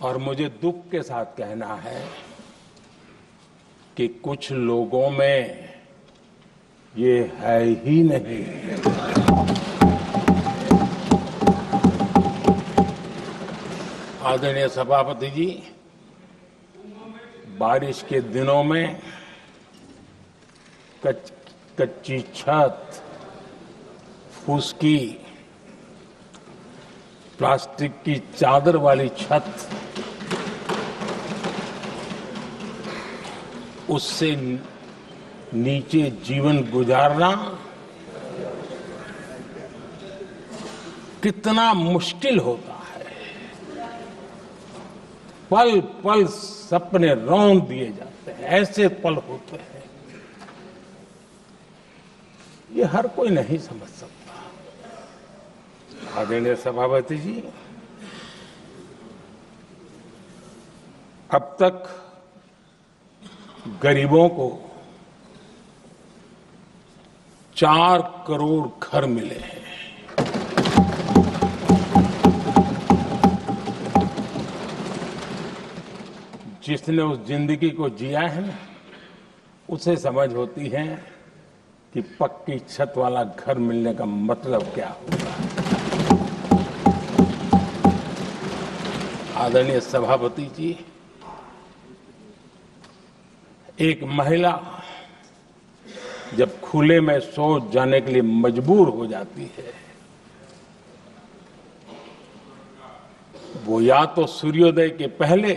और मुझे दुख के साथ कहना है कि कुछ लोगों में ये है ही नहीं। आदरणीय सभापति जी, बारिश के दिनों में कच्ची छत, फुसकी, प्लास्टिक की चादर वाली छत, उससे नीचे जीवन गुजारना कितना मुश्किल होता है। पल पल सपने रौंद दिए जाते हैं, ऐसे पल होते हैं, ये हर कोई नहीं समझ सकता। आदरणीय सभापति जी, अब तक गरीबों को 4 करोड़ घर मिले हैं। जिसने उस जिंदगी को जिया है ना, उसे समझ होती है कि पक्की छत वाला घर मिलने का मतलब क्या होता है। आदरणीय सभापति जी, एक महिला जब खुले में शौच जाने के लिए मजबूर हो जाती है, वो या तो सूर्योदय के पहले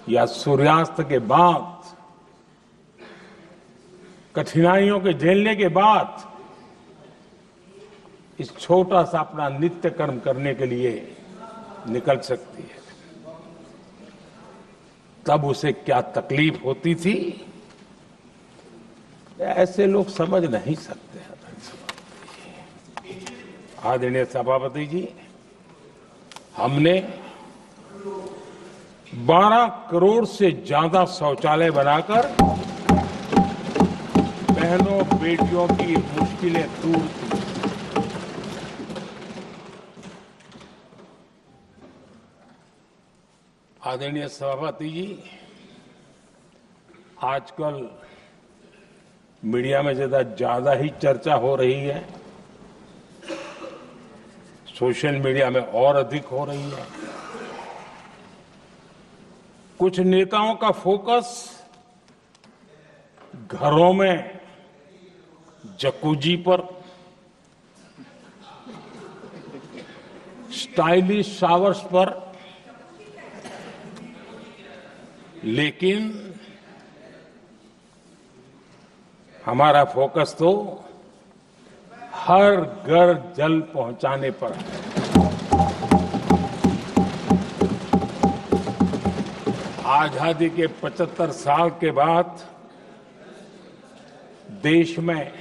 या सूर्यास्त के बाद, कठिनाइयों के झेलने के बाद इस छोटा सा अपना नित्य कर्म करने के लिए निकल सकती है। तब उसे क्या तकलीफ होती थी, ऐसे लोग समझ नहीं सकते। आदरणीय सभापति जी, हमने 12 करोड़ से ज्यादा शौचालय बनाकर बहनों बेटियों की मुश्किलें दूर की। आदरणीय सभापति जी, आजकल मीडिया में ज्यादा ही चर्चा हो रही है, सोशल मीडिया में और अधिक हो रही है। कुछ नेताओं का फोकस घरों में जकूजी पर, स्टाइलिश शावर्स पर, लेकिन हमारा फोकस तो हर घर जल पहुंचाने पर है। आजादी के 75 साल के बाद देश में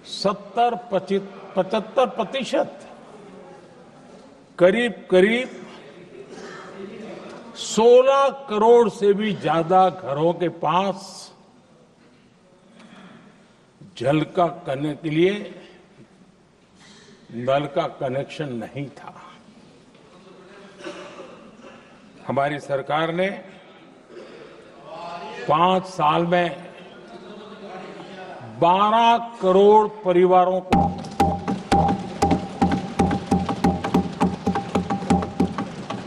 75% करीब 16 करोड़ से भी ज्यादा घरों के पास जल का करने के लिए नल का कनेक्शन नहीं था। हमारी सरकार ने 5 साल में 12 करोड़ परिवारों को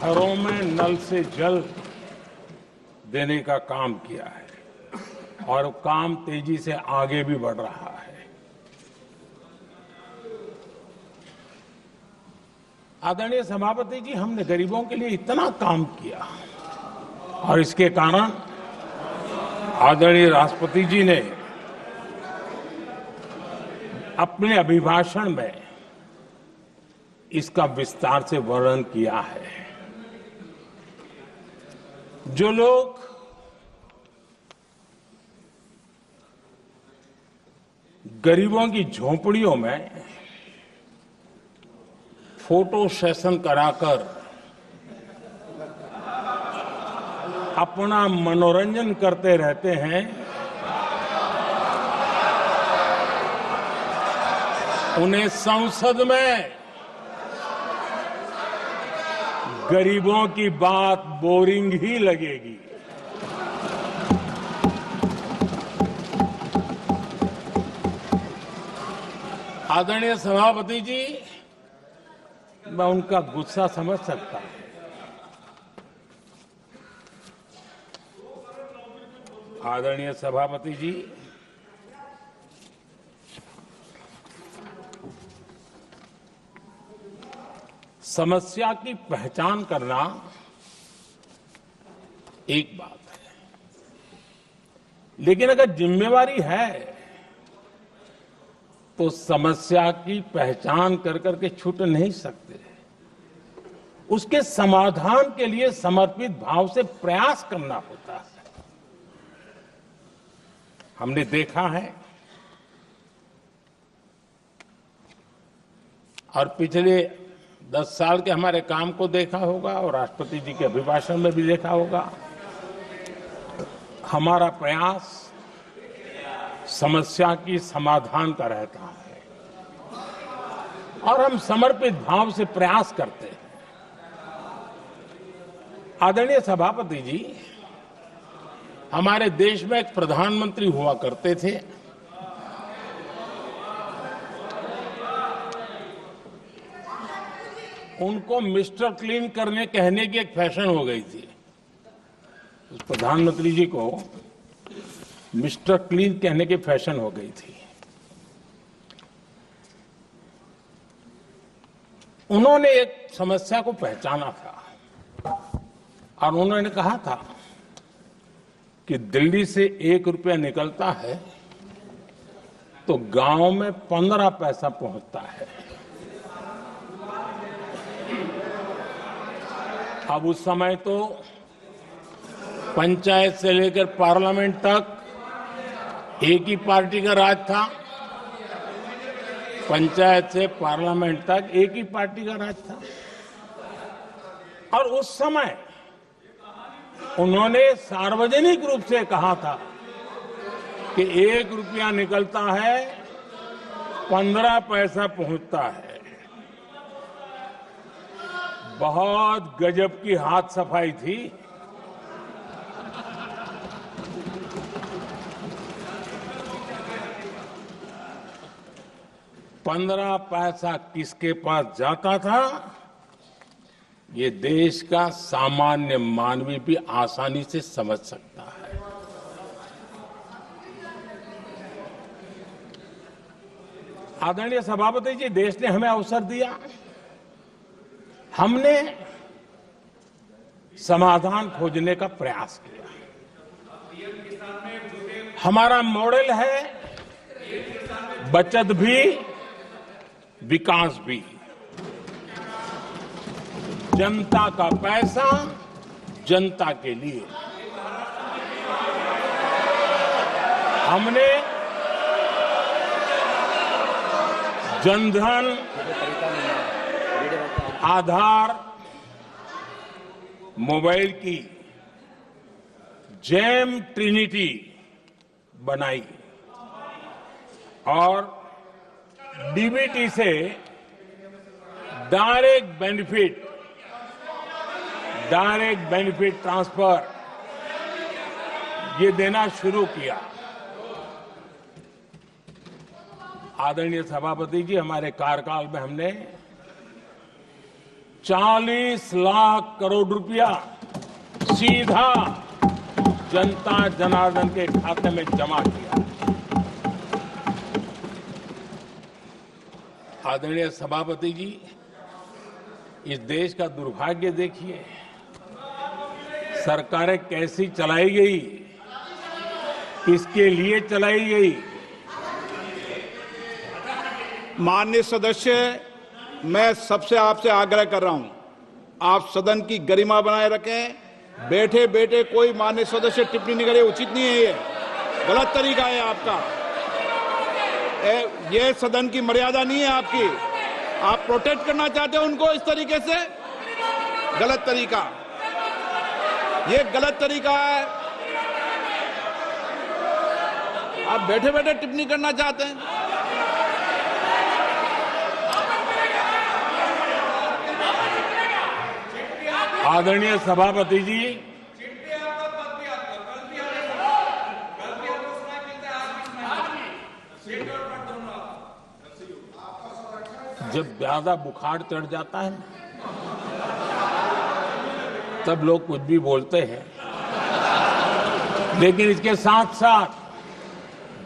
घरों में नल से जल देने का काम किया है और काम तेजी से आगे भी बढ़ रहा है। आदरणीय सभापति जी, हमने गरीबों के लिए इतना काम किया और इसके कारण आदरणीय राष्ट्रपति जी ने अपने अभिभाषण में इसका विस्तार से वर्णन किया है। जो लोग गरीबों की झोंपड़ियों में फोटो सेशन कराकर अपना मनोरंजन करते रहते हैं, उन्हें संसद में गरीबों की बात बोरिंग ही लगेगी। आदरणीय सभापति जी, मैं उनका गुस्सा समझ सकता हूं। आदरणीय सभापति जी, समस्या की पहचान करना एक बात है, लेकिन अगर जिम्मेवारी है तो समस्या की पहचान कर करके छूट नहीं सकते। उसके समाधान के लिए समर्पित भाव से प्रयास करना होता है। हमने देखा है और पिछले 10 साल के हमारे काम को देखा होगा और राष्ट्रपति जी के अभिभाषण में भी देखा होगा। हमारा प्रयास समस्या की समाधान का रहता है और हम समर्पित भाव से प्रयास करते हैं। आदरणीय सभापति जी, हमारे देश में एक प्रधानमंत्री हुआ करते थे। उनको मिस्टर क्लीन करने कहने की एक फैशन हो गई थी। उस प्रधानमंत्री जी को मिस्टर क्लीन कहने की फैशन हो गई थी। उन्होंने एक समस्या को पहचाना था और उन्होंने कहा था कि दिल्ली से 1 रुपया निकलता है तो गांव में 15 पैसा पहुंचता है। अब उस समय तो पंचायत से लेकर पार्लियामेंट तक एक ही पार्टी का राज था। पंचायत से पार्लियामेंट तक एक ही पार्टी का राज था और उस समय उन्होंने सार्वजनिक रूप से कहा था कि 1 रुपया निकलता है 15 पैसा पहुंचता है। बहुत गजब की हाथ सफाई थी। पंद्रह पैसा किसके पास जाता था, ये देश का सामान्य मानवी भी आसानी से समझ सकता है। आदरणीय सभापति जी, देश ने हमें अवसर दिया, हमने समाधान खोजने का प्रयास किया। हमारा मॉडल है बचत भी विकास भी। जनता का पैसा जनता के लिए। हमने जनधन, आधार, मोबाइल की जेम ट्रिनिटी बनाई और डीबीटी से डायरेक्ट बेनिफिट ट्रांसफर ये देना शुरू किया। आदरणीय सभापति जी, हमारे कार्यकाल में हमने 40 लाख करोड़ रुपया सीधा जनता जनार्दन के खाते में जमा किया। आदरणीय सभापति जी, इस देश का दुर्भाग्य देखिए, सरकारें कैसी चलाई गई, किसके लिए चलाई गई। माननीय सदस्य, मैं सबसे आपसे आग्रह कर रहा हूं, आप सदन की गरिमा बनाए रखें। बैठे बैठे कोई माननीय सदस्य टिप्पणी नहीं करे, उचित नहीं है। ये गलत तरीका है आपका। ये सदन की मर्यादा नहीं है आपकी। आप प्रोटेक्ट करना चाहते हो उनको इस तरीके से, गलत तरीका, ये गलत तरीका है। आप बैठे बैठे टिप्पणी करना चाहते हैं। आदरणीय सभापति जी, जब ज्यादा बुखार चढ़ जाता है तब लोग कुछ भी बोलते हैं, लेकिन इसके साथ साथ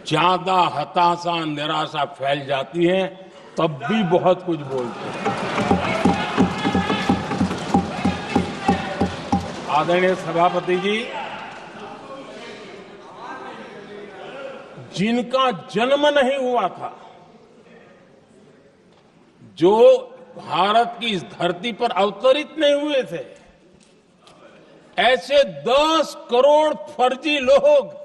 ज्यादा हताशा निराशा फैल जाती है तब भी बहुत कुछ बोलते हैं। आदरणीय सभापति जी, जिनका जन्म नहीं हुआ था, जो भारत की इस धरती पर अवतरित नहीं हुए थे, ऐसे 10 करोड़ फर्जी लोग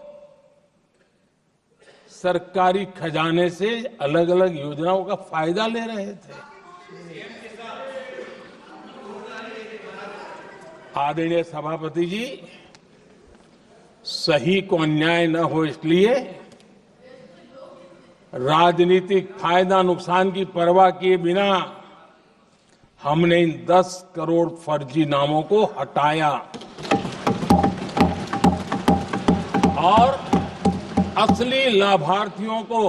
सरकारी खजाने से अलग अलग योजनाओं का फायदा ले रहे थे। आदरणीय सभापति जी, सही को अन्याय न हो इसलिए राजनीतिक फायदा नुकसान की परवाह किए बिना हमने इन 10 करोड़ फर्जी नामों को हटाया और असली लाभार्थियों को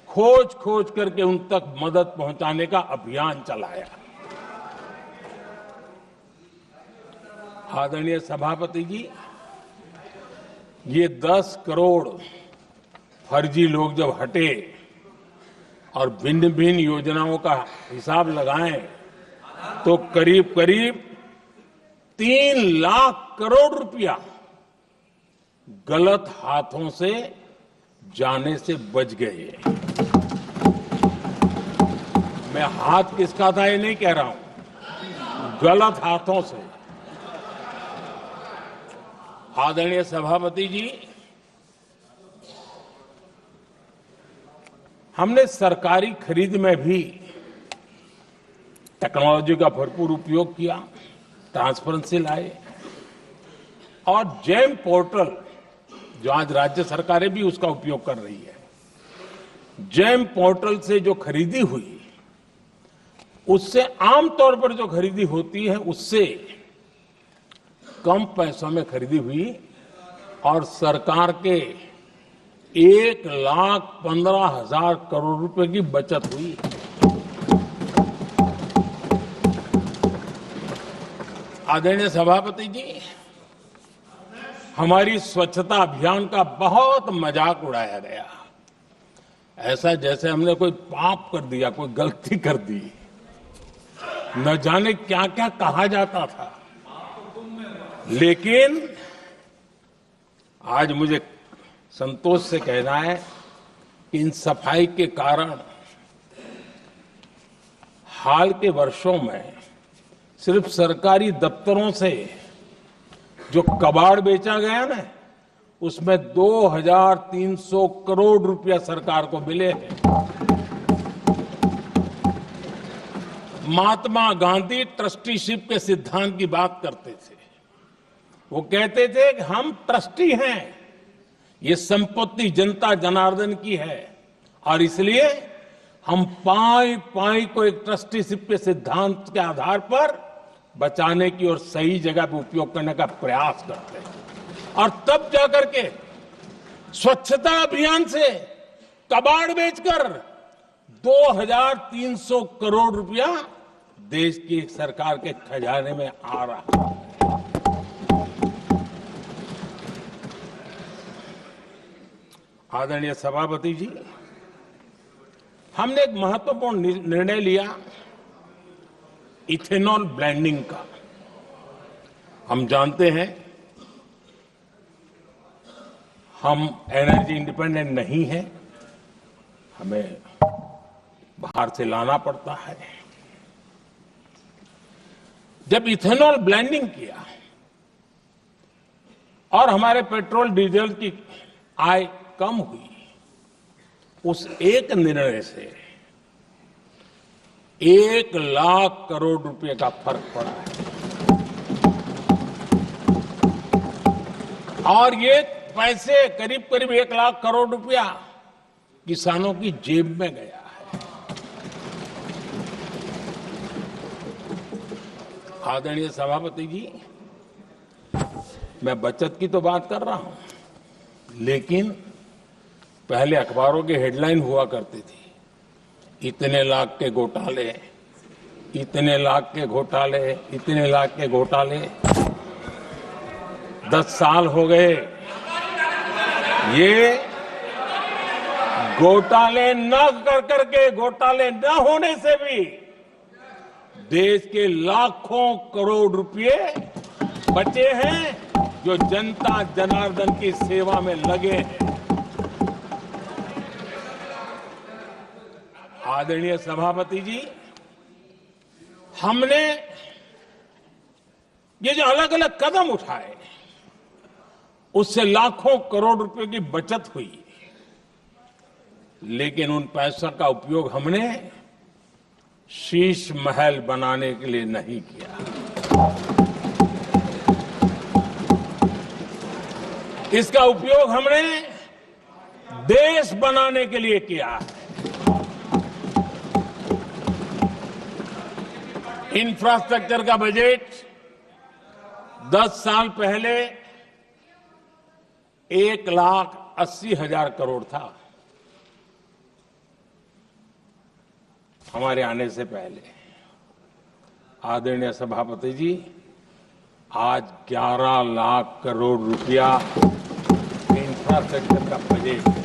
खोज खोज करके उन तक मदद पहुंचाने का अभियान चलाया। आदरणीय सभापति जी, ये 10 करोड़ फर्जी लोग जब हटे और भिन्न भिन्न योजनाओं का हिसाब लगाएं तो करीब करीब 3 लाख करोड़ रुपया गलत हाथों से जाने से बच गए। मैं हाथ किसका था ये नहीं कह रहा हूं, गलत हाथों से। आदरणीय सभापति जी, हमने सरकारी खरीद में भी टेक्नोलॉजी का भरपूर उपयोग किया, ट्रांसपेरेंसी लाए और जेम पोर्टल, जो आज राज्य सरकारें भी उसका उपयोग कर रही है, जेम पोर्टल से जो खरीदी हुई उससे आमतौर पर जो खरीदी होती है उससे कम पैसों में खरीदी हुई और सरकार के 1,15,000 करोड़ रुपए की बचत हुई। आदरणीय सभापति जी, हमारी स्वच्छता अभियान का बहुत मजाक उड़ाया गया, ऐसा जैसे हमने कोई पाप कर दिया, कोई गलती कर दी, न जाने क्या क्या कहा जाता था। लेकिन आज मुझे संतोष से कहना है कि इन सफाई के कारण हाल के वर्षों में सिर्फ सरकारी दफ्तरों से जो कबाड़ बेचा गया ना, उसमें 2,300 करोड़ रुपया सरकार को मिले हैं। महात्मा गांधी ट्रस्टीशिप के सिद्धांत की बात करते थे। वो कहते थे कि हम ट्रस्टी हैं, ये संपत्ति जनता जनार्दन की है और इसलिए हम पाई पाई को एक ट्रस्टीशिप के सिद्धांत के आधार पर बचाने की और सही जगह पे उपयोग करने का प्रयास करते हैं। और तब जाकर के स्वच्छता अभियान से कबाड़ बेचकर 2,300 करोड़ रुपया देश की सरकार के खजाने में आ रहा है। आदरणीय सभापति जी, हमने एक महत्वपूर्ण निर्णय लिया इथेनॉल ब्लेंडिंग का। हम जानते हैं हम एनर्जी इंडिपेंडेंट नहीं है, हमें बाहर से लाना पड़ता है। जब इथेनॉल ब्लेंडिंग किया और हमारे पेट्रोल डीजल की आय कम हुई, उस एक निर्णय से 1 लाख करोड़ रुपए का फर्क पड़ा है। और ये पैसे करीब करीब 1 लाख करोड़ रुपया किसानों की जेब में गया है। आदरणीय सभापति जी, मैं बचत की तो बात कर रहा हूं, लेकिन पहले अखबारों की हेडलाइन हुआ करती थी, इतने लाख के घोटाले, इतने लाख के घोटाले, इतने लाख के घोटाले। 10 साल हो गए, ये घोटाले न कर करके, घोटाले न होने से भी देश के लाखों करोड़ रुपए बचे हैं जो जनता जनार्दन की सेवा में लगे हैं। आदरणीय सभापति जी, हमने ये जो अलग अलग कदम उठाए, उससे लाखों करोड़ रुपए की बचत हुई, लेकिन उन पैसों का उपयोग हमने शीश महल बनाने के लिए नहीं किया। इसका उपयोग हमने देश बनाने के लिए किया है। इंफ्रास्ट्रक्चर का बजट 10 साल पहले 1,80,000 करोड़ था, हमारे आने से पहले। आदरणीय सभापति जी, आज 11 लाख करोड़ रुपया इंफ्रास्ट्रक्चर का बजट